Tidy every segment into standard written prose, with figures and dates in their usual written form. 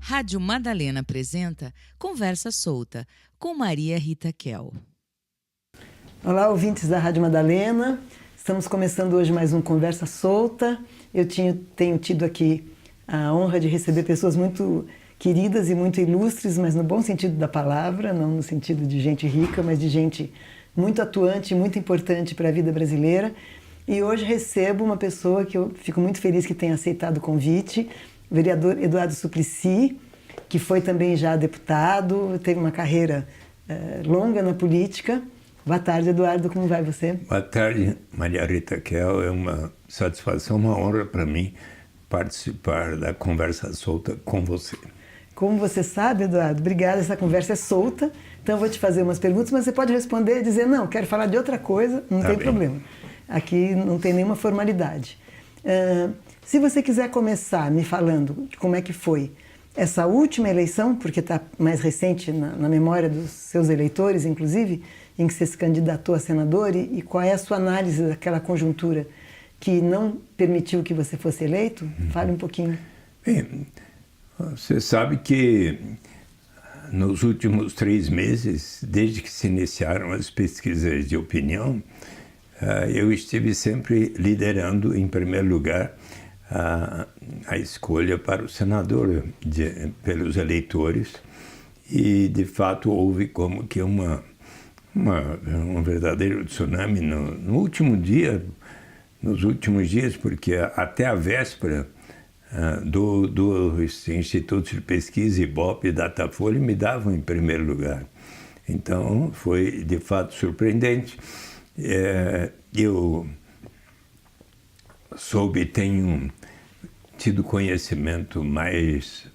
Rádio Madalena apresenta Conversa Solta, com Maria Rita Kel. Olá, ouvintes da Rádio Madalena. Estamos começando hoje mais um Conversa Solta. Eu tenho tido aqui a honra de receber pessoas muito queridas e muito ilustres, mas no bom sentido da palavra, não no sentido de gente rica, mas de gente muito atuante, muito importante para a vida brasileira. E hoje recebo uma pessoa que eu fico muito feliz que tenha aceitado o convite, o vereador Eduardo Suplicy, que foi também já deputado, teve uma carreira longa na política. Boa tarde, Eduardo, como vai você? Boa tarde, Maria Rita Kel. É uma satisfação, uma honra para mim participar da Conversa Solta com você. Como você sabe, Eduardo, obrigada, essa conversa é solta, então eu vou te fazer umas perguntas, mas você pode responder e dizer, não, quero falar de outra coisa, não tem problema. Aqui não tem nenhuma formalidade. Se você quiser começar me falando de como é que foi essa última eleição, porque está mais recente na memória dos seus eleitores, inclusive, em que você se candidatou a senador, e qual é a sua análise daquela conjuntura que não permitiu que você fosse eleito? Fale um pouquinho. Bem, você sabe que nos últimos 3 meses, desde que se iniciaram as pesquisas de opinião, eu estive sempre liderando, em primeiro lugar, a escolha para o senador pelos eleitores, e de fato houve como que um verdadeiro tsunami no último dia, nos últimos dias, porque até a véspera do Instituto de Pesquisa, Ibope e Datafolha me davam em primeiro lugar. Então foi de fato surpreendente. Eu tenho tido conhecimento mais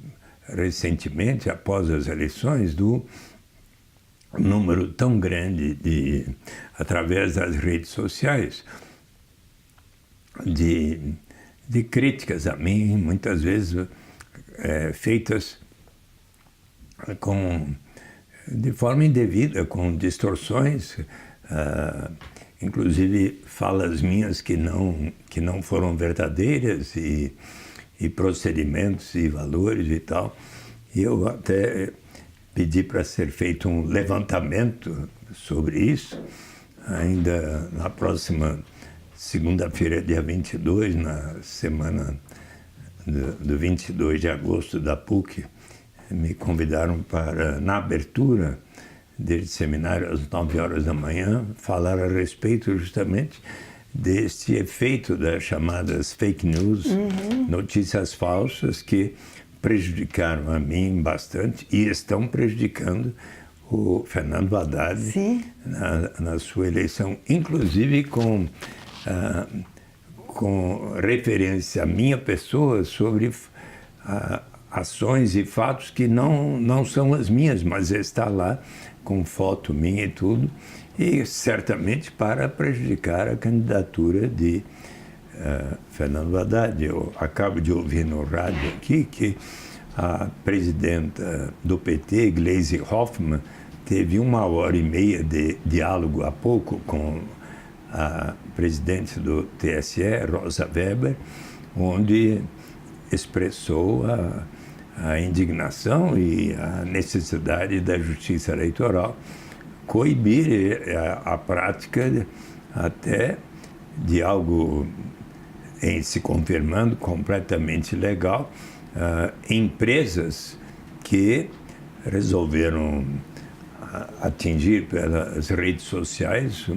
recentemente, após as eleições, do número tão grande através das redes sociais, de críticas a mim, muitas vezes feitas de forma indevida, com distorções, inclusive falas minhas que não foram verdadeiras, e procedimentos e valores e tal. E eu até pedi para ser feito um levantamento sobre isso, ainda na próxima segunda-feira, dia 22, na semana do 22 de agosto da PUC, me convidaram para, na abertura deste seminário, às 9 horas da manhã, falar a respeito justamente deste efeito das chamadas fake news, notícias falsas que prejudicaram a mim bastante e estão prejudicando o Fernando Haddad na sua eleição, inclusive com referência à minha pessoa sobre ações e fatos que não são as minhas, mas está lá com foto minha e tudo, e certamente para prejudicar a candidatura de Fernando Haddad. Eu acabo de ouvir no rádio aqui que a presidenta do PT, Gleisi Hoffmann, teve 1h30 de diálogo há pouco com a presidente do TSE, Rosa Weber, onde expressou a indignação e a necessidade da justiça eleitoral coibir a prática até de algo se confirmando completamente ilegal, empresas que resolveram atingir pelas redes sociais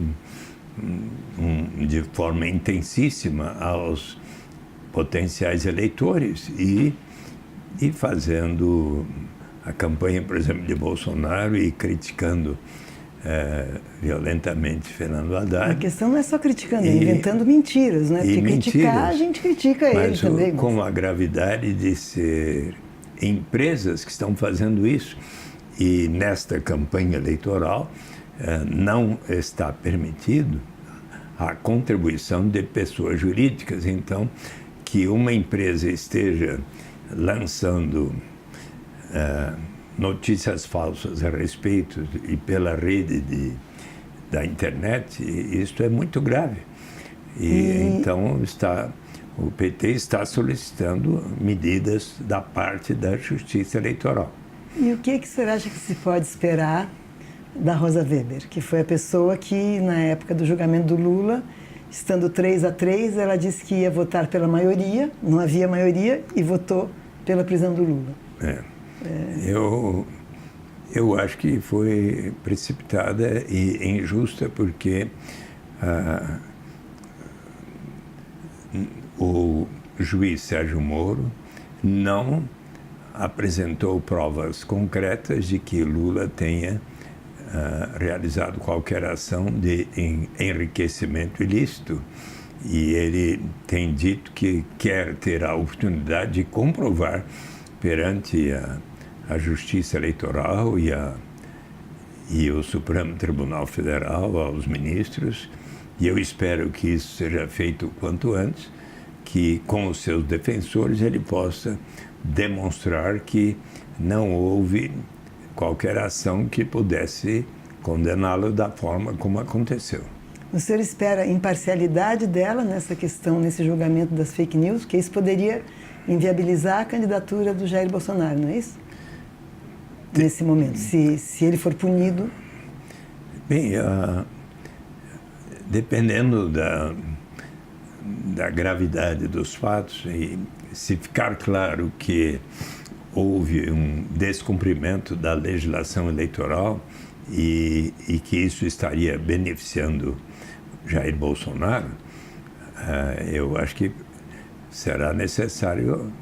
de forma intensíssima aos potenciais eleitores e fazendo a campanha, por exemplo, de Bolsonaro e criticando violentamente Fernando Haddad. A questão não é só criticando, é inventando mentiras, né? Porque criticar, a gente critica ele também. Mas com a gravidade de ser empresas que estão fazendo isso, e nesta campanha eleitoral não está permitido a contribuição de pessoas jurídicas. Então, que uma empresa esteja lançando notícias falsas a respeito e pela rede da internet, isso é muito grave. Então o PT está solicitando medidas da parte da Justiça Eleitoral. E o que você acha que se pode esperar da Rosa Weber, que foi a pessoa que, na época do julgamento do Lula, estando 3-3, ela disse que ia votar pela maioria, não havia maioria, e votou pela prisão do Lula? Eu acho que foi precipitada e injusta, porque o juiz Sérgio Moro não apresentou provas concretas de que Lula tenha realizado qualquer ação de enriquecimento ilícito. E ele tem dito que quer ter a oportunidade de comprovar perante a Justiça Eleitoral e o Supremo Tribunal Federal, aos ministros, e eu espero que isso seja feito o quanto antes, que com os seus defensores ele possa demonstrar que não houve qualquer ação que pudesse condená-lo da forma como aconteceu. O senhor espera imparcialidade dela nessa questão, nesse julgamento das fake news, que isso poderia inviabilizar a candidatura do Jair Bolsonaro, não é isso? Nesse momento, se ele for punido? Bem, dependendo da gravidade dos fatos, e se ficar claro que houve um descumprimento da legislação eleitoral e que isso estaria beneficiando Jair Bolsonaro, eu acho que será necessário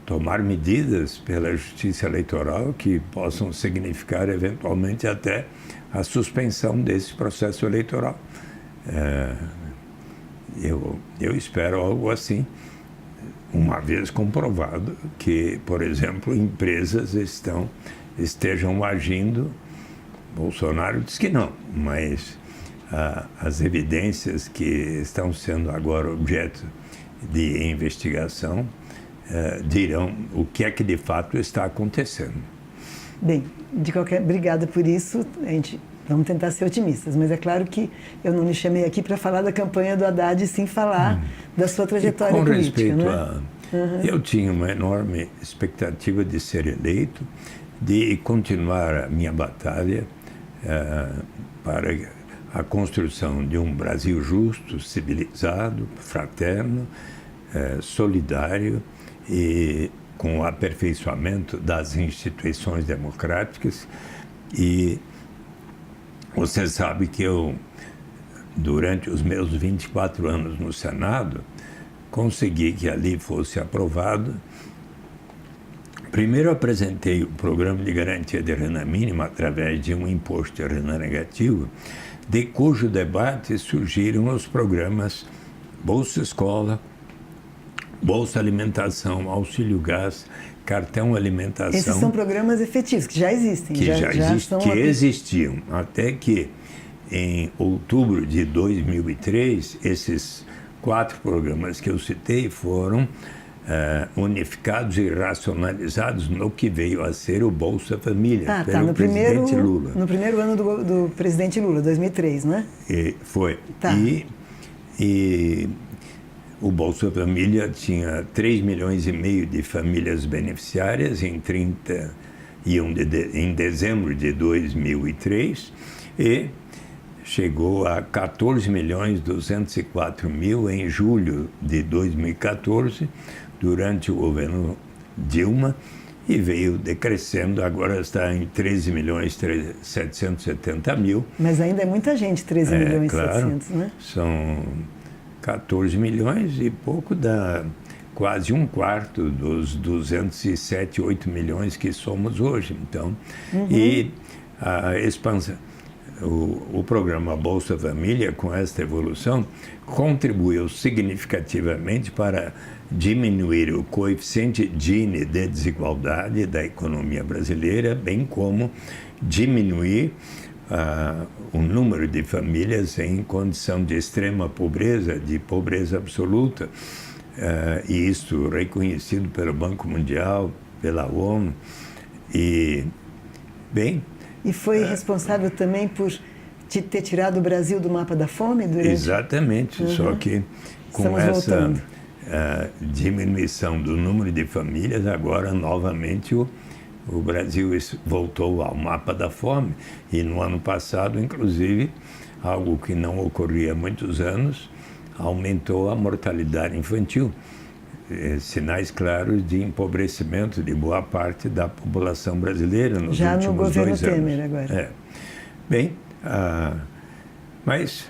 tomar medidas pela Justiça Eleitoral que possam significar, eventualmente, até a suspensão desse processo eleitoral. Eu espero algo assim, uma vez comprovado que, por exemplo, empresas estejam agindo. Bolsonaro diz que não, mas as evidências que estão sendo agora objeto de investigação dirão o que é que de fato está acontecendo. Bem, obrigada por isso. Vamos tentar ser otimistas, mas é claro que eu não lhe chamei aqui para falar da campanha do Haddad, e sim falar da sua trajetória política. Com respeito eu tinha uma enorme expectativa de ser eleito, de continuar a minha batalha para a construção de um Brasil justo, civilizado, fraterno, solidário e com o aperfeiçoamento das instituições democráticas. E você sabe que eu, durante os meus 24 anos no Senado, consegui que ali fosse aprovado. Primeiro apresentei o Programa de Garantia de Renda Mínima através de um imposto de renda negativo, de cujo debate surgiram os programas Bolsa Escola, Bolsa Alimentação, Auxílio Gás, Cartão Alimentação. Esses são programas efetivos, que já existem. Que existiam, até que em outubro de 2003, esses 4 programas que eu citei foram unificados e racionalizados no que veio a ser o Bolsa Família, pelo presidente Lula. No primeiro ano do presidente Lula, 2003, não é? Foi. Tá. E o Bolsa Família tinha 3,5 milhões de famílias beneficiárias em dezembro de 2003 e chegou a 14.204.000 em julho de 2014, durante o governo Dilma, e veio decrescendo, agora está em 13.770.000. Mas ainda é muita gente, 13.700.000, claro, né? São 14 milhões e pouco, dá quase um quarto dos 207, 8 milhões que somos hoje. Então, e a expansão, o programa Bolsa Família, com esta evolução, contribuiu significativamente para diminuir o coeficiente Gini de desigualdade da economia brasileira, bem como diminuir o número de famílias em condição de extrema pobreza, de pobreza absoluta, e isso reconhecido pelo Banco Mundial, pela ONU. E, bem... E foi responsável também por ter tirado o Brasil do mapa da fome durante... Exatamente, só que com essa diminuição do número de famílias, agora novamente o Brasil voltou ao mapa da fome. E no ano passado, inclusive, algo que não ocorria há muitos anos, aumentou a mortalidade infantil. Sinais claros de empobrecimento de boa parte da população brasileira nos já últimos 2 anos. Já no governo Temer agora. Bem, mas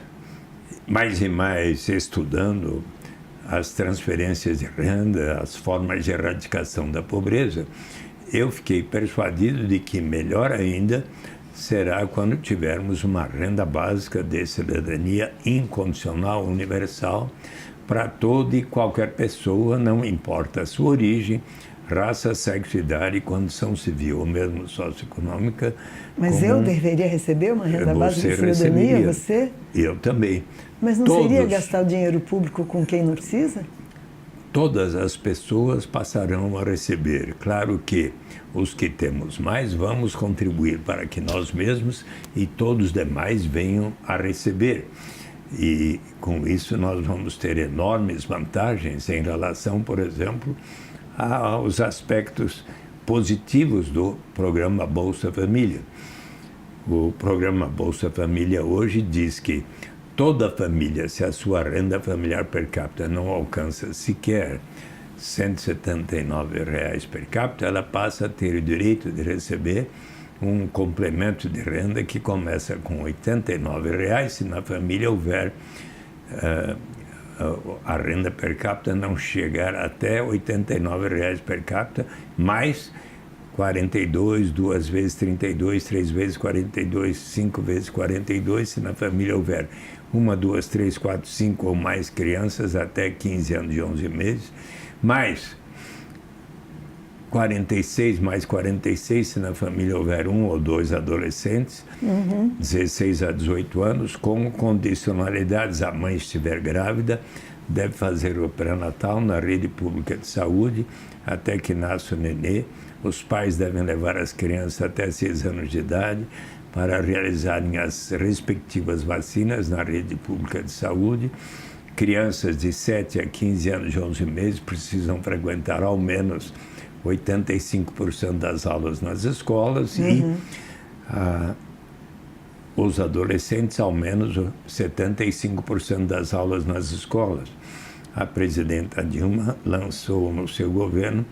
mais e mais estudando as transferências de renda, as formas de erradicação da pobreza, eu fiquei persuadido de que melhor ainda será quando tivermos uma renda básica de cidadania incondicional, universal, para toda e qualquer pessoa, não importa a sua origem, raça, sexo, idade, condição civil ou mesmo socioeconômica. Mas eu deveria receber uma renda básica de cidadania, você? Eu também. Mas não seria gastar o dinheiro público com quem não precisa? Todas as pessoas passarão a receber. Claro que os que temos mais vamos contribuir para que nós mesmos e todos os demais venham a receber. E com isso nós vamos ter enormes vantagens em relação, por exemplo, aos aspectos positivos do programa Bolsa Família. O programa Bolsa Família hoje diz que toda família, se a sua renda familiar per capita não alcança sequer R$ 179 per capita, ela passa a ter o direito de receber um complemento de renda que começa com R$ 89, se na família houver a renda per capita não chegar até R$ 89 per capita, mais 42, 2 vezes 32, 3 vezes 42, 5 vezes 42, se na família houver 1, 2, 3, 4, 5 ou mais crianças até 15 anos e 11 meses, mais 46 mais 46, se na família houver 1 ou 2 adolescentes, 16 a 18 anos, com condicionalidades. A mãe estiver grávida, deve fazer o pré-natal na rede pública de saúde até que nasça o nenê. Os pais devem levar as crianças até 6 anos de idade para realizarem as respectivas vacinas na rede pública de saúde. Crianças de 7 a 15 anos e 11 meses precisam frequentar ao menos 85% das aulas nas escolas e os adolescentes ao menos 75% das aulas nas escolas. A presidenta Dilma lançou no seu governo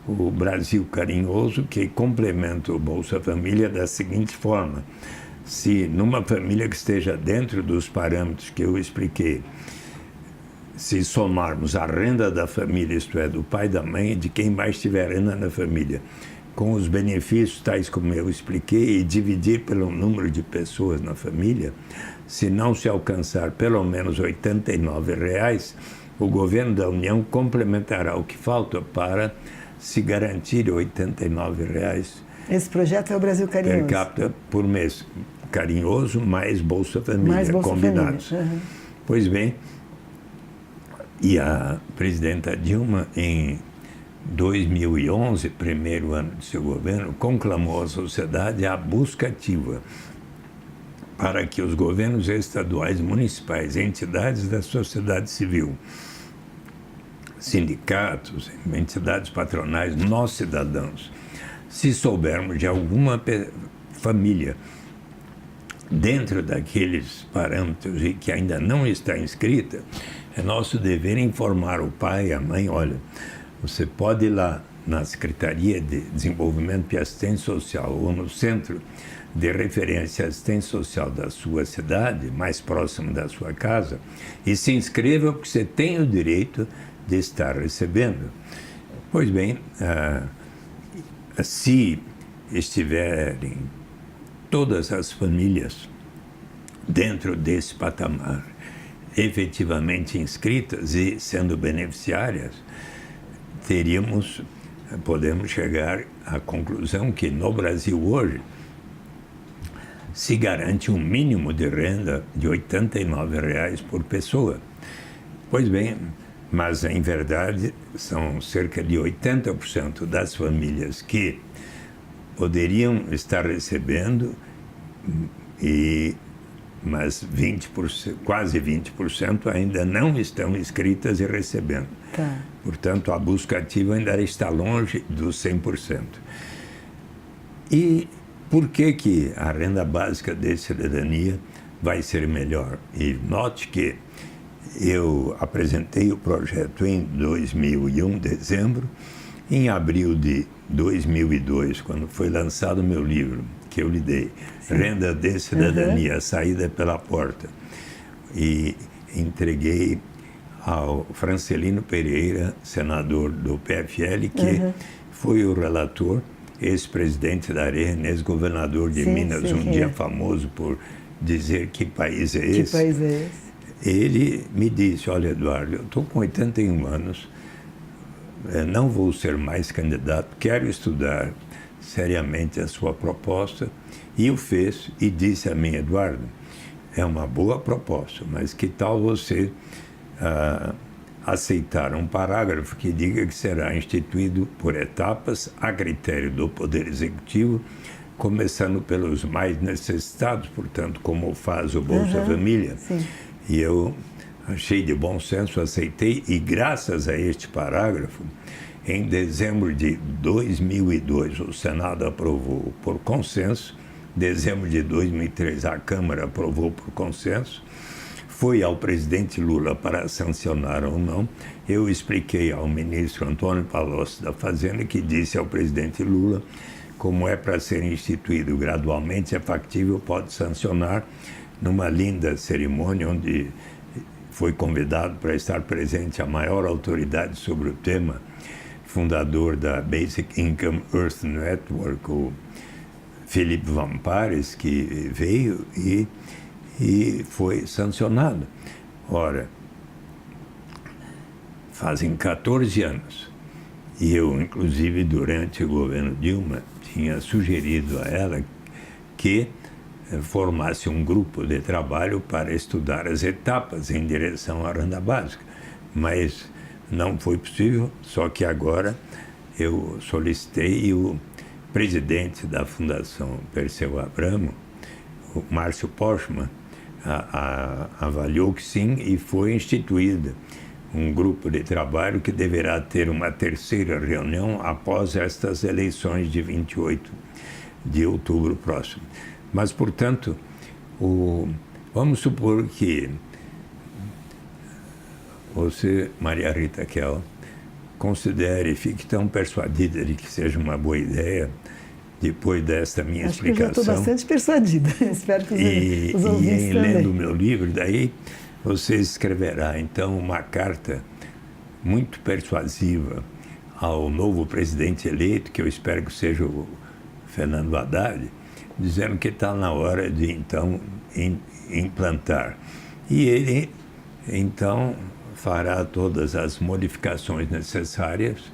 o Brasil Carinhoso, que complementa o Bolsa Família da seguinte forma: se numa família que esteja dentro dos parâmetros que eu expliquei, se somarmos a renda da família, isto é, do pai, da mãe e de quem mais tiver renda na família, com os benefícios tais como eu expliquei, e dividir pelo número de pessoas na família, se não se alcançar pelo menos R$ 89, o governo da União complementará o que falta para se garantir R$ 89. Esse projeto é o Brasil Carinhoso. Per capita por mês. Carinhoso mais Bolsa Família, mais Bolsa combinados. Família. Pois bem, e a presidenta Dilma, em 2011, primeiro ano de seu governo, conclamou a sociedade à busca ativa para que os governos estaduais, municipais, entidades da sociedade civil, sindicatos, entidades patronais, nós cidadãos, se soubermos de alguma família dentro daqueles parâmetros e que ainda não está inscrita, é nosso dever informar o pai e a mãe: olha, você pode ir lá na Secretaria de Desenvolvimento e Assistência Social ou no Centro de Referência e Assistência Social da sua cidade, mais próximo da sua casa, e se inscreva porque você tem o direito de estar recebendo. Pois bem, se estiverem todas as famílias dentro desse patamar efetivamente inscritas e sendo beneficiárias, podemos chegar à conclusão que no Brasil hoje se garante um mínimo de renda de R$ 89 por pessoa. Pois bem, Mas, em verdade, são cerca de 80% das famílias que poderiam estar recebendo, mas 20%, quase 20% ainda não estão inscritas e recebendo. Tá. Portanto, a busca ativa ainda está longe dos 100%. E por que a renda básica de cidadania vai ser melhor? E note que eu apresentei o projeto em 2001, dezembro. Em abril de 2002, quando foi lançado o meu livro, que eu lhe dei, sim, Renda de Cidadania, a Saída pela Porta, e entreguei ao Francelino Pereira, senador do PFL, que foi o relator, ex-presidente da AREN, ex-governador de Minas, dia famoso por dizer que país é esse. Que país é esse? Ele me disse, olha, Eduardo, eu estou com 81 anos, não vou ser mais candidato, quero estudar seriamente a sua proposta. E o fez e disse a mim, Eduardo, é uma boa proposta, mas que tal você aceitar um parágrafo que diga que será instituído por etapas a critério do Poder Executivo, começando pelos mais necessitados, portanto, como faz o Bolsa Família. Sim. E eu achei de bom senso, aceitei, e graças a este parágrafo, em dezembro de 2002, o Senado aprovou por consenso, dezembro de 2003, a Câmara aprovou por consenso, foi ao presidente Lula para sancionar ou não. Eu expliquei ao ministro Antônio Palocci da Fazenda, que disse ao presidente Lula, como é para ser instituído gradualmente, é factível, pode sancionar, numa linda cerimônia onde foi convidado para estar presente a maior autoridade sobre o tema, fundador da Basic Income Earth Network, o Felipe Van Pares, que veio e foi sancionado. Ora, fazem 14 anos, e eu, inclusive, durante o governo Dilma, tinha sugerido a ela que formasse um grupo de trabalho para estudar as etapas em direção à renda básica, mas não foi possível, só que agora eu solicitei e o presidente da Fundação Perseu Abramo, o Márcio Postman, avaliou que sim e foi instituído um grupo de trabalho que deverá ter uma terceira reunião após estas eleições de 28 de outubro próximo. Mas, portanto, vamos supor que você, Maria Rita Kell, considere, fique tão persuadida de que seja uma boa ideia, depois desta minha explicação. Acho que eu já estou bastante persuadida. Espero que os ouvintes também. E lendo o meu livro, daí você escreverá, então, uma carta muito persuasiva ao novo presidente eleito, que eu espero que seja o Fernando Haddad, dizendo que está na hora de, então, implantar. E ele, então, fará todas as modificações necessárias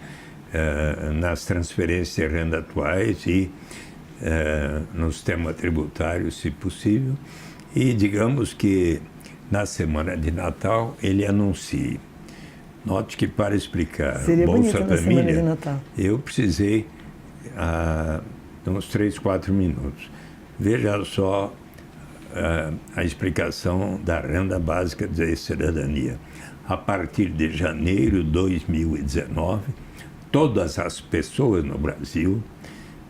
nas transferências de renda atuais e no sistema tributário, se possível. E digamos que na semana de Natal ele anuncie. Note que para explicar Seria Bolsa Família, semana de Natal, eu precisei uns 3, 4 minutos. Veja só a explicação da renda básica de cidadania. A partir de janeiro de 2019, todas as pessoas no Brasil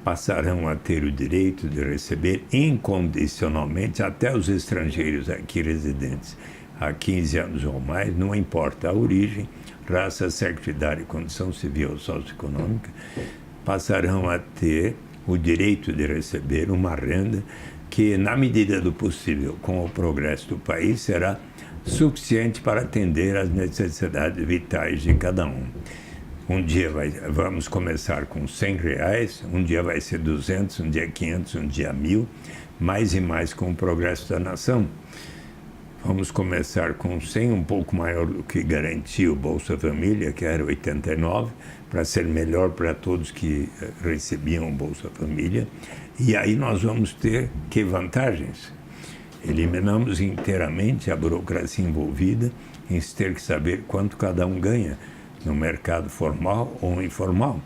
passarão a ter o direito de receber incondicionalmente, até os estrangeiros aqui residentes há 15 anos ou mais, não importa a origem, raça, sexo, idade, condição civil ou socioeconômica, passarão a ter o direito de receber uma renda que, na medida do possível, com o progresso do país, será suficiente para atender às necessidades vitais de cada um. Um dia vamos começar com R$100, um dia vai ser 200, um dia 500, um dia 1.000, mais e mais com o progresso da nação. Vamos começar com 100, um pouco maior do que garantia o Bolsa Família, que era 89, para ser melhor para todos que recebiam o Bolsa Família. E aí nós vamos ter que vantagens? Eliminamos inteiramente a burocracia envolvida em se ter que saber quanto cada um ganha no mercado formal ou informal.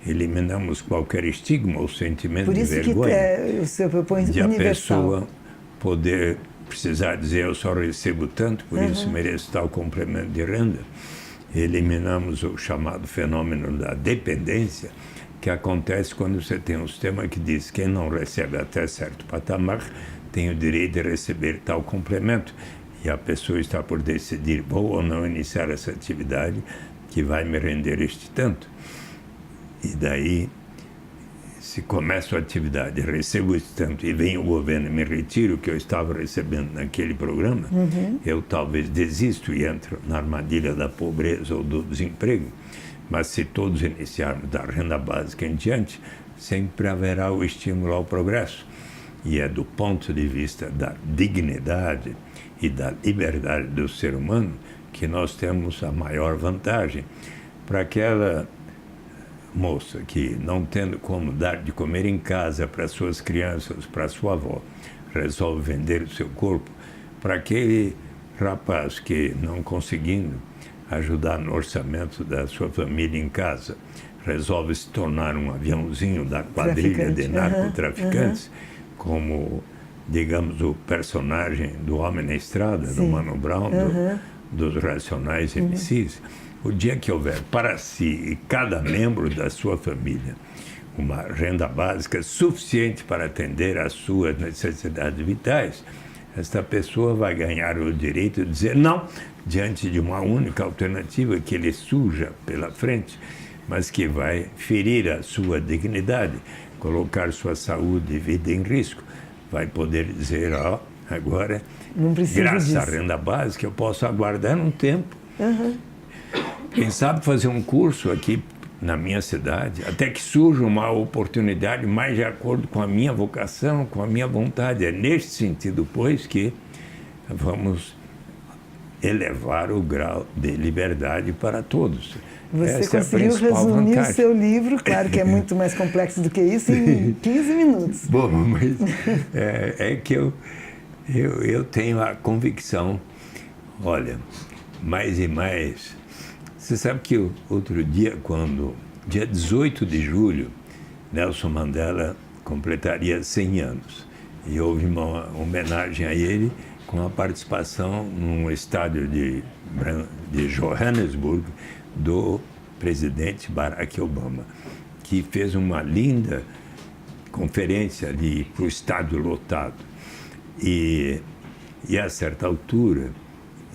Eliminamos qualquer estigma ou sentimento de vergonha. Por isso que o senhor propõe de universal. a pessoa poder precisar dizer eu só recebo tanto, por isso mereço tal complemento de renda. Eliminamos o chamado fenômeno da dependência, que acontece quando você tem um sistema que diz que quem não recebe até certo patamar tem o direito de receber tal complemento. E a pessoa está por decidir, vou ou não iniciar essa atividade que vai me render este tanto. E daí, se começo a atividade, recebo este tanto e vem o governo e me retira o que eu estava recebendo naquele programa, eu talvez desisto e entro na armadilha da pobreza ou do desemprego. Mas se todos iniciarmos da renda básica em diante, sempre haverá o estímulo ao progresso. E é do ponto de vista da dignidade e da liberdade do ser humano que nós temos a maior vantagem. Para aquela moça que, não tendo como dar de comer em casa para suas crianças, para sua avó, resolve vender o seu corpo, para aquele rapaz que, não conseguindo ajudar no orçamento da sua família em casa, resolve se tornar um aviãozinho da quadrilha de narcotraficantes, como, digamos, o personagem do Homem na Estrada, do Mano Brown, dos Racionais MCs. O dia que houver para si e cada membro da sua família uma renda básica suficiente para atender às suas necessidades vitais, esta pessoa vai ganhar o direito de dizer não diante de uma única alternativa que lhe surja pela frente, mas que vai ferir a sua dignidade, colocar sua saúde e vida em risco. Vai poder dizer, agora, graças à renda básica, eu posso aguardar um tempo. Quem sabe fazer um curso aqui na minha cidade, até que surja uma oportunidade mais de acordo com a minha vocação, com a minha vontade. É neste sentido, pois, que vamos elevar o grau de liberdade para todos. Você Essa conseguiu resumir vantagem. O seu livro, claro que é muito mais complexo do que isso, em 15 minutos. Bom, mas é que eu tenho a convicção, olha, mais e mais. Você sabe que outro dia, dia 18 de julho, Nelson Mandela completaria 100 anos. E houve uma homenagem a ele com a participação num estádio de Johannesburg do presidente Barack Obama, que fez uma linda conferência ali para o estádio lotado. E a certa altura,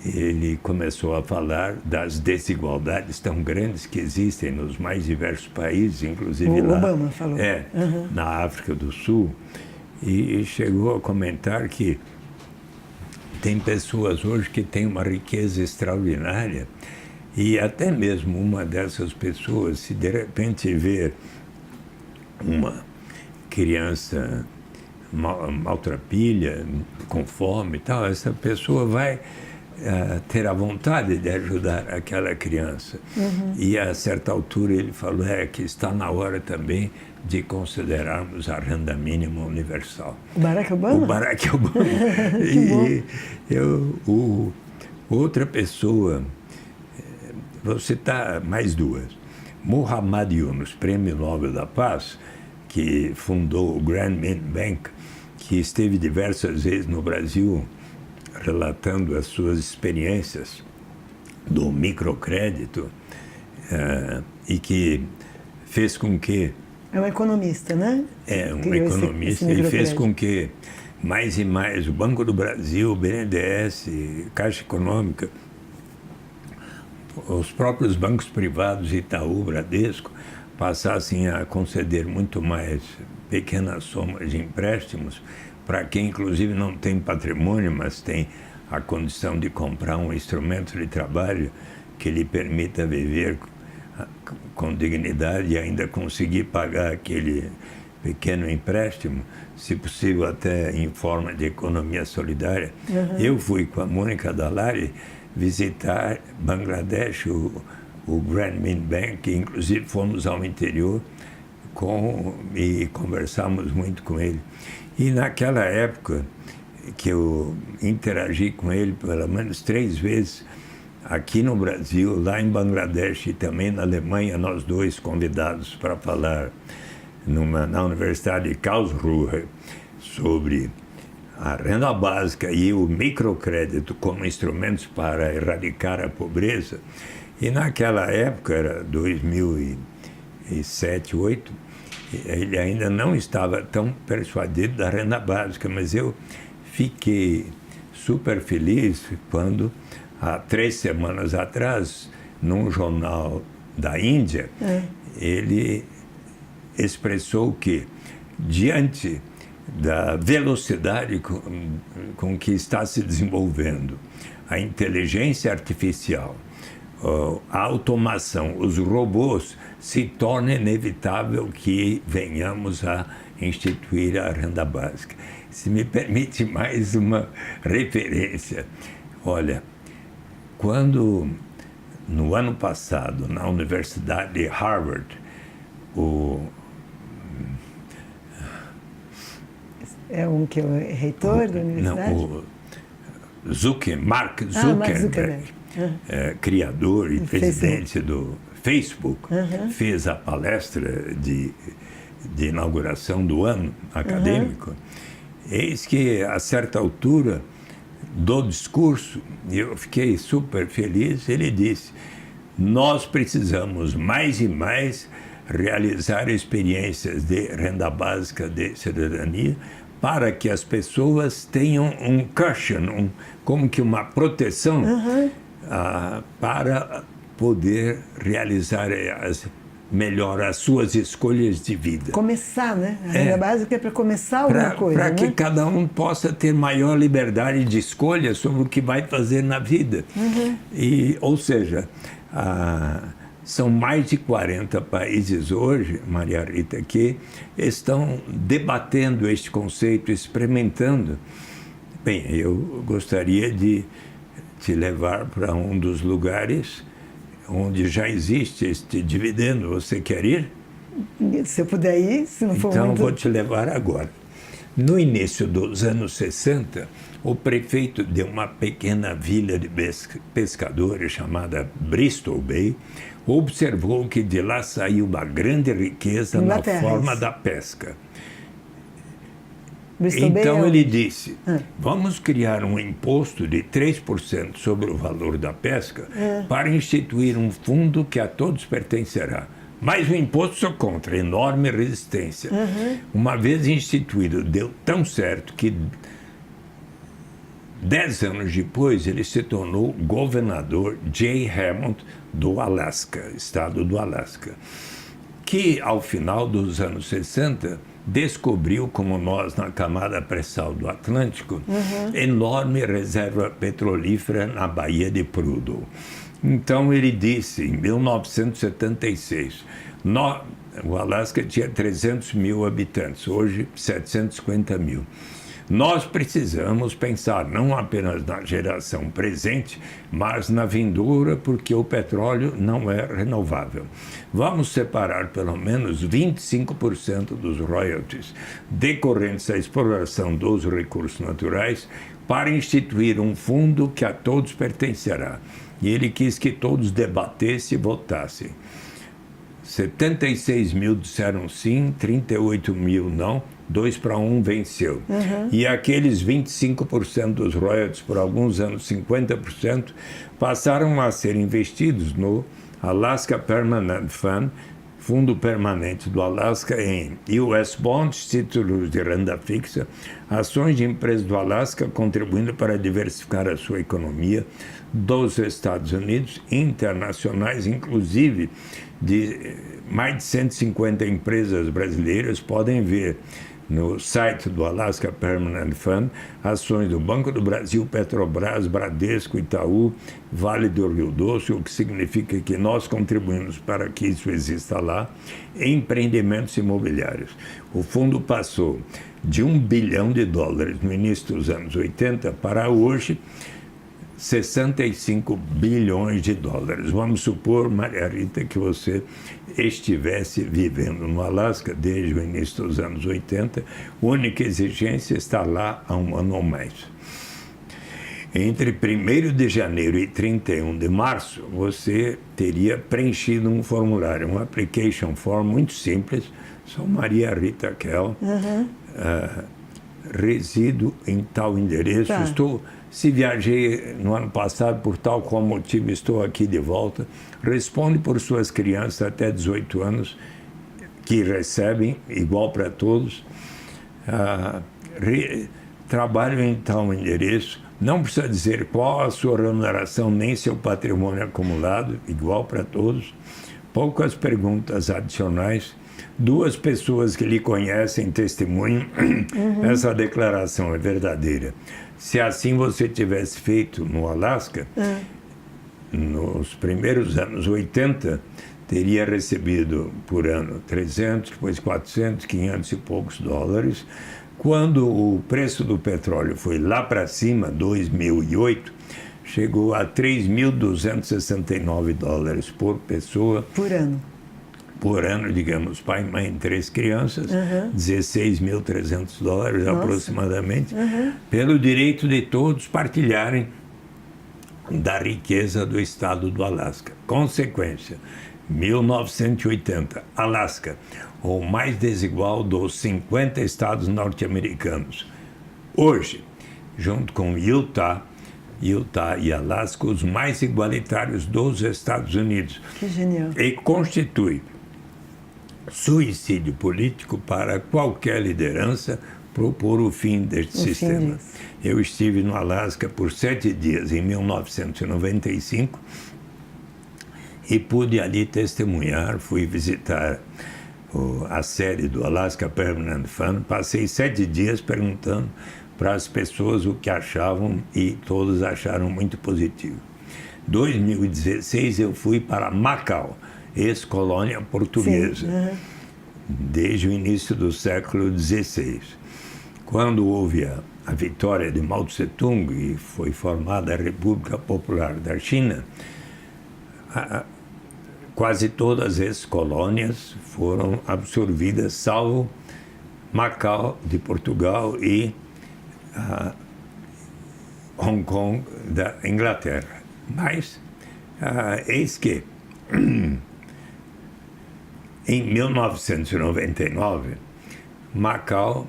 ele começou a falar das desigualdades tão grandes que existem nos mais diversos países, inclusive o lá, Obama falou. Na África do Sul, e chegou a comentar que tem pessoas hoje que têm uma riqueza extraordinária e até mesmo uma dessas pessoas, se de repente ver uma criança maltrapilha, com fome e tal, essa pessoa vai ter a vontade de ajudar aquela criança. E a certa altura ele falou que está na hora também de considerarmos a renda mínima universal. O Barack Obama? O Barack Obama. Outra pessoa, vou citar mais duas. Muhammad Yunus, Prêmio Nobel da Paz, que fundou o Grameen Bank, que esteve diversas vezes no Brasil relatando as suas experiências do microcrédito e que fez com que... É um economista, né? É, um economista, e fez com que mais e mais o Banco do Brasil, o BNDES, Caixa Econômica, os próprios bancos privados, Itaú, Bradesco, passassem a conceder muito mais pequenas somas de empréstimos para quem, inclusive, não tem patrimônio, mas tem a condição de comprar um instrumento de trabalho que lhe permita viver com dignidade e ainda conseguir pagar aquele pequeno empréstimo, se possível até em forma de economia solidária. Eu fui com a Mônica Dalari visitar Bangladesh, o Grameen Bank, inclusive fomos ao interior e conversamos muito com ele. E naquela época, que eu interagi com ele pelo menos 3 vezes, aqui no Brasil, lá em Bangladesh e também na Alemanha, nós dois convidados para falar na Universidade de Karlsruhe sobre a renda básica e o microcrédito como instrumentos para erradicar a pobreza. E naquela época, era 2007, 2008, ele ainda não estava tão persuadido da renda básica, mas eu fiquei super feliz quando, há 3 semanas atrás, num jornal da Índia, ele expressou que, diante da velocidade com que está se desenvolvendo a inteligência artificial, a automação, os robôs, se torna inevitável que venhamos a instituir a renda básica. Se me permite mais uma referência. Olha, quando, no ano passado, na Universidade de Harvard, É um que é reitor da universidade? Não, Mark Zuckerberg, criador e presidente do Facebook, fez a palestra de inauguração do ano acadêmico. Eis que, a certa altura do discurso, eu fiquei super feliz, ele disse: nós precisamos mais e mais realizar experiências de renda básica de cidadania para que as pessoas tenham um cushion, como que uma proteção para poder realizar melhor as suas escolhas de vida. Começar, né? A renda básica é para começar alguma coisa, para né? que cada um possa ter maior liberdade de escolha sobre o que vai fazer na vida. Ou seja, são mais de 40 países hoje, Maria Rita, que estão debatendo este conceito, experimentando. Bem, eu gostaria de te levar para um dos lugares onde já existe este dividendo. Você quer ir? Se eu puder ir, se não for então, muito... vou te levar agora. No início dos anos 60, o prefeito de uma pequena vila de pescadores chamada Bristol Bay observou que de lá saiu uma grande riqueza na forma da pesca. Então ele disse: vamos criar um imposto de 3% sobre o valor da pesca para instituir um fundo que a todos pertencerá. Mas o imposto sou contra, enorme resistência. Uma vez instituído, deu tão certo que 10 anos depois ele se tornou governador J. Hammond do Alasca, estado do Alasca, que ao final dos anos 60 descobriu, como nós na camada pré-sal do Atlântico, enorme reserva petrolífera na Baía de Prudhoe. Então ele disse, em 1976, o Alasca tinha 300 mil habitantes, hoje 750 mil. Nós precisamos pensar não apenas na geração presente, mas na vindoura, porque o petróleo não é renovável. Vamos separar pelo menos 25% dos royalties decorrentes da exploração dos recursos naturais para instituir um fundo que a todos pertencerá. E ele quis que todos debatessem e votassem. 76 mil disseram sim, 38 mil não, 2-1 venceu. E aqueles 25% dos royalties, por alguns anos 50%, passaram a ser investidos no Alaska Permanent Fund, Fundo Permanente do Alasca, em US Bonds, títulos de renda fixa, ações de empresas do Alasca, contribuindo para diversificar a sua economia dos Estados Unidos, internacionais, inclusive de mais de 150 empresas brasileiras. Podem ver no site do Alaska Permanent Fund ações do Banco do Brasil, Petrobras, Bradesco, Itaú, Vale do Rio Doce, o que significa que nós contribuímos para que isso exista lá, empreendimentos imobiliários. O fundo passou de $1 bilhão no início dos anos 80 para hoje 65 bilhões de dólares. Vamos supor, Maria Rita, que você estivesse vivendo no Alasca desde o início dos anos 80, a única exigência é estar lá há um ano ou mais. Entre 1º de janeiro e 31 de março, você teria preenchido um formulário, um application form muito simples. Sou Maria Rita Kell, resido em tal endereço, se viajei no ano passado por tal qual motivo estou aqui de volta. Responde por suas crianças até 18 anos, que recebem, igual para todos. Trabalho em tal endereço. Não precisa dizer qual a sua remuneração, nem seu patrimônio acumulado, igual para todos. Poucas perguntas adicionais. 2 pessoas que lhe conhecem testemunham. Essa declaração é verdadeira. Se assim você tivesse feito no Alasca, nos primeiros anos 80, teria recebido por ano 300, depois 400, 500 e poucos dólares. Quando o preço do petróleo foi lá para cima, 2008, chegou a 3.269 dólares por pessoa. Por ano. Por ano, digamos, pai, mãe, 3 crianças, 16.300 dólares aproximadamente, pelo direito de todos partilharem da riqueza do estado do Alasca. Consequência, 1980, Alasca, o mais desigual dos 50 estados norte-americanos. Hoje, junto com Utah e Alasca, os mais igualitários dos Estados Unidos. Que genial. E constitui suicídio político para qualquer liderança propor o fim deste sistema. Eu estive no Alasca por 7 dias em 1995 e pude ali testemunhar, fui visitar a sede do Alaska Permanent Fund, passei 7 dias perguntando para as pessoas o que achavam e todos acharam muito positivo. Em 2016 eu fui para Macau, ex-colônia portuguesa, desde o início do século XVI. Quando houve a vitória de Mao Tse-tung e foi formada a República Popular da China, quase todas as colônias foram absorvidas, salvo Macau de Portugal e Hong Kong da Inglaterra. Mas eis que em 1999 Macau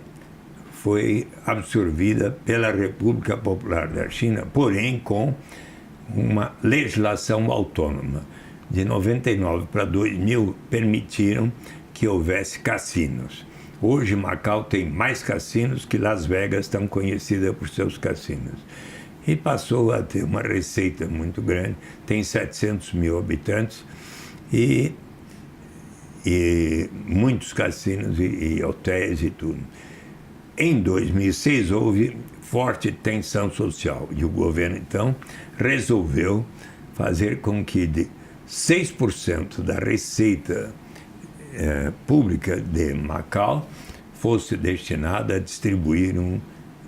foi absorvida pela República Popular da China, porém com uma legislação autônoma. De 99 para 2000 permitiram que houvesse cassinos. Hoje Macau tem mais cassinos que Las Vegas, tão conhecida por seus cassinos. E passou a ter uma receita muito grande, tem 700 mil habitantes e muitos cassinos e hotéis e tudo. Em 2006 houve forte tensão social e o governo então resolveu fazer com que 6% da receita pública de Macau fosse destinada a distribuir um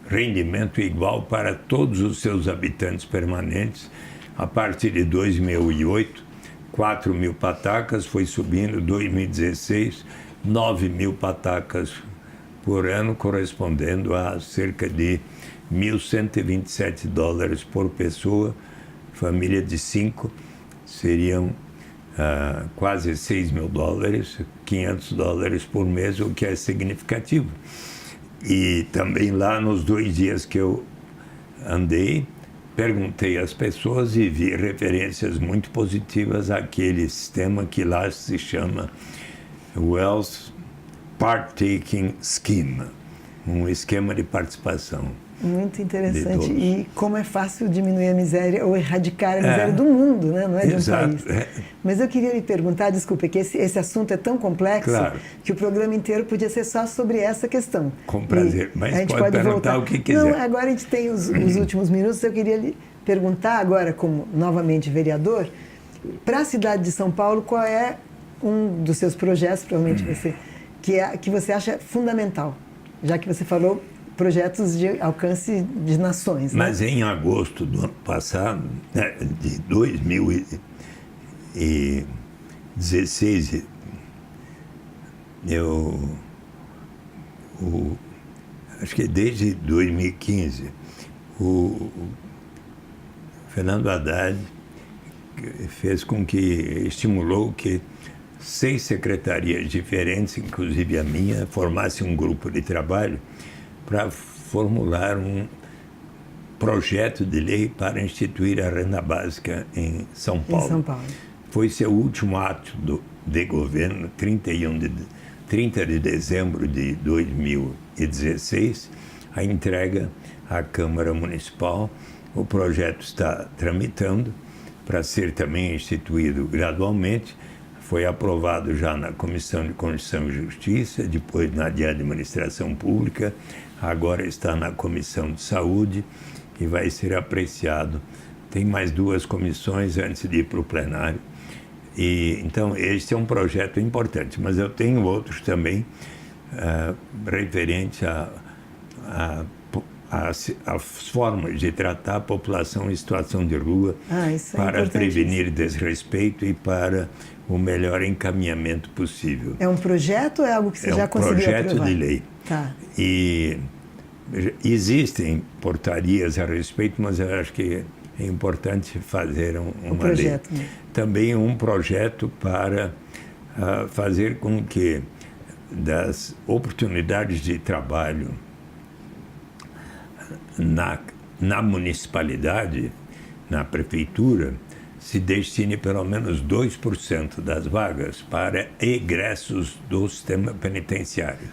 rendimento igual para todos os seus habitantes permanentes. A partir de 2008, 4 mil patacas, foi subindo. 2016, 9 mil patacas por ano, correspondendo a cerca de 1.127 dólares por pessoa. Família de 5 seriam quase 6 mil dólares, 500 dólares por mês, o que é significativo. E também lá nos 2 dias que eu andei, perguntei às pessoas e vi referências muito positivas àquele sistema que lá se chama Wealth Partaking Scheme, um esquema de participação. Muito interessante. E como é fácil diminuir a miséria ou erradicar a miséria do mundo, né? Não é de um país. Mas eu queria lhe perguntar, desculpe, que esse assunto é tão complexo que o programa inteiro podia ser só sobre essa questão. Com prazer, mas pode perguntar voltar. O que quiser. Não, agora a gente tem os últimos minutos, eu queria lhe perguntar agora, como novamente vereador, para a cidade de São Paulo, qual é um dos seus projetos, provavelmente você, que você acha fundamental, já que você falou projetos de alcance de nações. Né? Mas em agosto do ano passado, né, de 2016, acho que desde 2015, o Fernando Haddad fez com que, estimulou que 6 secretarias diferentes, inclusive a minha, formassem um grupo de trabalho para formular um projeto de lei para instituir a renda básica em São Paulo. Em São Paulo. Foi seu último ato de governo, 30 de dezembro de 2016, a entrega à Câmara Municipal. O projeto está tramitando para ser também instituído gradualmente. Foi aprovado já na Comissão de Constituição e Justiça, depois na de Administração Pública, agora está na Comissão de Saúde e vai ser apreciado. Tem mais 2 comissões antes de ir para o plenário. Então, este é um projeto importante, mas eu tenho outros também referentes às formas de tratar a população em situação de rua para prevenir desrespeito e para o melhor encaminhamento possível. É um projeto ou é algo que você já conseguiu aprovar? É um projeto de lei. Tá. E existem portarias a respeito, mas eu acho que é importante fazer uma lei. Também um projeto para fazer com que das oportunidades de trabalho na municipalidade, na prefeitura, se destine pelo menos 2% das vagas para egressos do sistema penitenciário.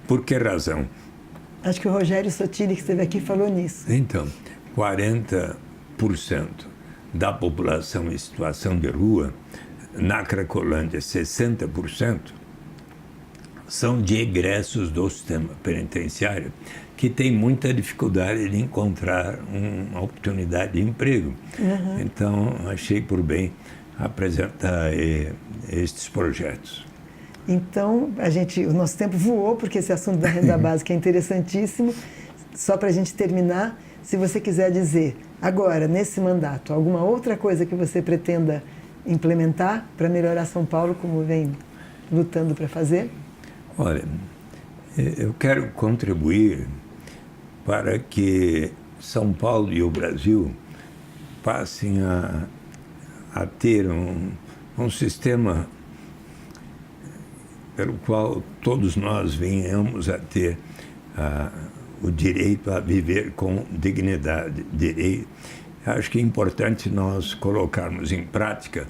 Por que razão? Acho que o Rogério Sotile, que esteve aqui, falou nisso. Então, 40% da população em situação de rua, na Cracolândia 60%, são de egressos do sistema penitenciário, que tem muita dificuldade de encontrar uma oportunidade de emprego. Uhum. Então, achei por bem apresentar estes projetos. Então, o nosso tempo voou, porque esse assunto da renda básica é interessantíssimo. Só para a gente terminar, se você quiser dizer, agora, nesse mandato, alguma outra coisa que você pretenda implementar para melhorar São Paulo, como vem lutando para fazer? Olha, eu quero contribuir para que São Paulo e o Brasil passem a ter um sistema pelo qual todos nós venhamos a ter o direito a viver com dignidade. Acho que é importante nós colocarmos em prática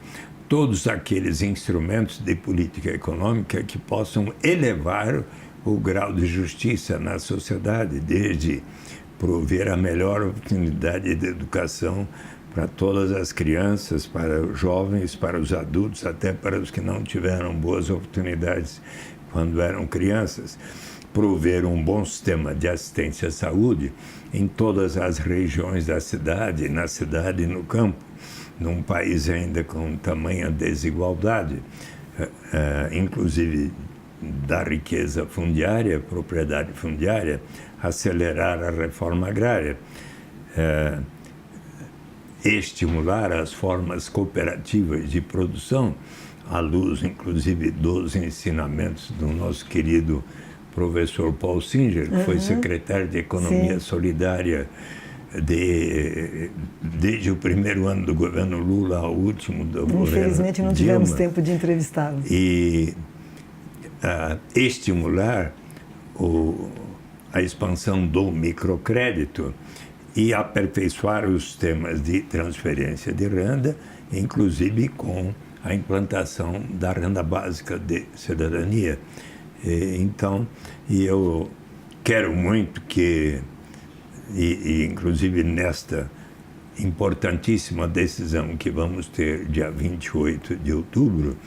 todos aqueles instrumentos de política econômica que possam elevar o grau de justiça na sociedade, desde prover a melhor oportunidade de educação para todas as crianças, para os jovens, para os adultos, até para os que não tiveram boas oportunidades quando eram crianças, prover um bom sistema de assistência à saúde em todas as regiões da cidade, na cidade e no campo, num país ainda com tamanha desigualdade, inclusive da riqueza fundiária, propriedade fundiária, acelerar a reforma agrária, estimular as formas cooperativas de produção, à luz, inclusive, dos ensinamentos do nosso querido professor Paul Singer, que foi secretário de Economia Solidária desde o primeiro ano do governo Lula ao último do governo Dilma. Infelizmente não tivemos tempo de entrevistá-lo. E estimular a expansão do microcrédito e aperfeiçoar os sistemas de transferência de renda, inclusive com a implantação da renda básica de cidadania. Então, eu quero muito que, inclusive nesta importantíssima decisão que vamos ter dia 28 de outubro,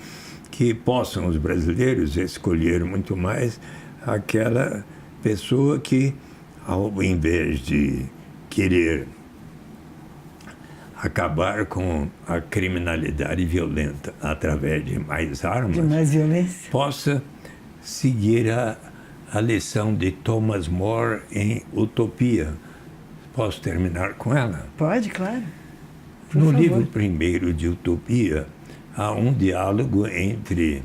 que possam os brasileiros escolher muito mais aquela pessoa que, ao invés de querer acabar com a criminalidade violenta através de mais armas, de mais violência, possa seguir a lição de Thomas More em Utopia. Posso terminar com ela? Pode, claro. Por No favor. livro primeiro de Utopia, há um diálogo entre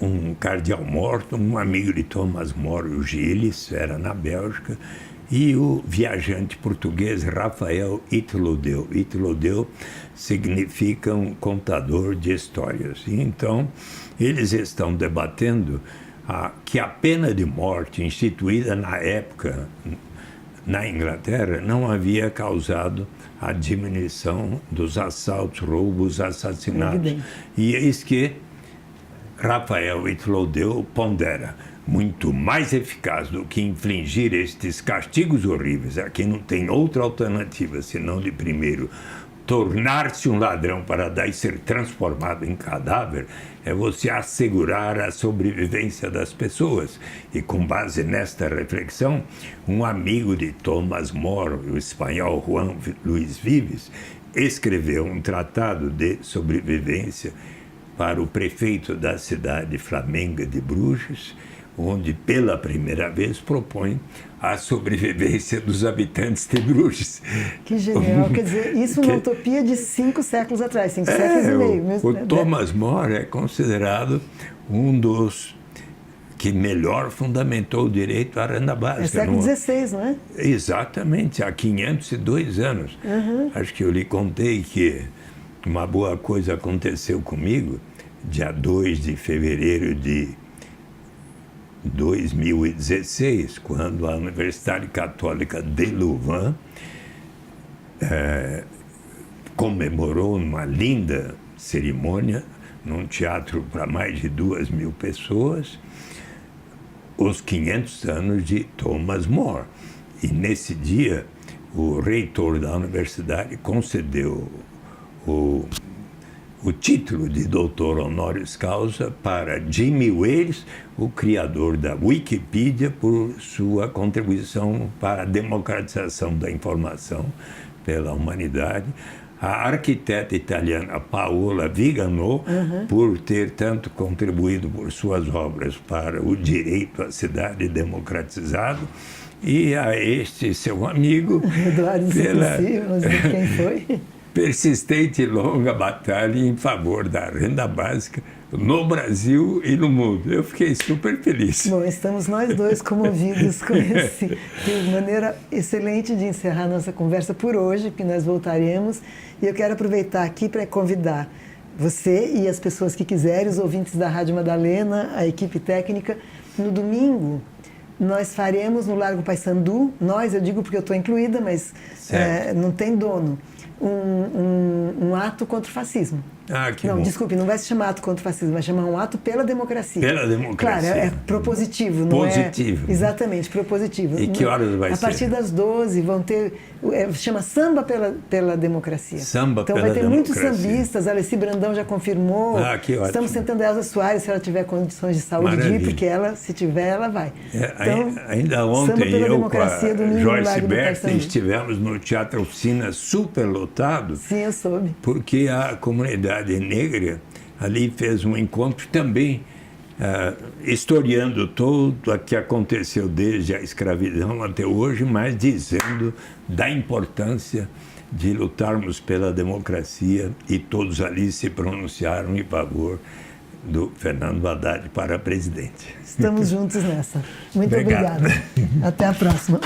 um cardeal morto, um amigo de Thomas More, o Gilles, era na Bélgica, e o viajante português Rafael Itlodeu. Itlodeu significa um contador de histórias. E então, eles estão debatendo que a pena de morte instituída na época na Inglaterra não havia causado a diminuição dos assaltos, roubos, assassinatos. E eis que Rafael Itlodeu pondera: muito mais eficaz do que infligir estes castigos horríveis, aqui não tem outra alternativa senão de primeiro tornar-se um ladrão para daí ser transformado em cadáver, é você assegurar a sobrevivência das pessoas. E com base nesta reflexão, um amigo de Thomas More, o espanhol Juan Luis Vives, escreveu um tratado de sobrevivência para o prefeito da cidade flamenga de Bruges, onde pela primeira vez propõe a sobrevivência dos habitantes de Bruges. Que genial, quer dizer, isso uma utopia de 5 séculos atrás, 5 séculos e meio. O Thomas More é considerado um dos que melhor fundamentou o direito à renda básica. É século XVI, não é? Exatamente, há 502 anos. Acho que eu lhe contei que uma boa coisa aconteceu comigo, dia 2 de fevereiro de 2016, quando a Universidade Católica de Louvain comemorou uma linda cerimônia num teatro para mais de 2.000 pessoas os 500 anos de Thomas More. E nesse dia o reitor da universidade concedeu o título de doutor honoris causa para Jimmy Wales, o criador da Wikipedia, por sua contribuição para a democratização da informação pela humanidade. A arquiteta italiana Paola Vigano, por ter tanto contribuído por suas obras para o direito à cidade democratizado. E a este seu amigo, Eduardo pela quem foi? persistente e longa batalha em favor da renda básica no Brasil e no mundo. Eu fiquei super feliz. Bom, estamos nós dois comovidos com esse, de maneira excelente de encerrar nossa conversa por hoje, que nós voltaremos. E eu quero aproveitar aqui para convidar você e as pessoas que quiserem, os ouvintes da Rádio Madalena, a equipe técnica, no domingo. Nós faremos no Largo Paissandu, eu digo porque eu estou incluída, mas não tem dono, um ato contra o fascismo. Que não, bom. Desculpe, não vai se chamar ato contra o fascismo, vai chamar um ato pela democracia. Pela democracia. Claro, é propositivo, não positivo. É? Exatamente, propositivo. E que horas vai ser? A partir das 12 vão ter, chama Samba pela Democracia. Samba então pela vai ter democracia. muitos sambistas, a Alessi Brandão já confirmou. Que ótimo. Estamos tentando a Elza Soares, se ela tiver condições de saúde de ir, porque ela, se tiver, ela vai. Então, ainda ontem eu com a Joyce Berta estivemos no Teatro Oficina superlotado. Sim, eu soube. Porque a comunidade negra ali fez um encontro também historiando tudo o que aconteceu desde a escravidão até hoje, mas dizendo da importância de lutarmos pela democracia, e todos ali se pronunciaram em favor do Fernando Haddad para presidente. Estamos juntos nessa. Muito obrigada. Até a próxima.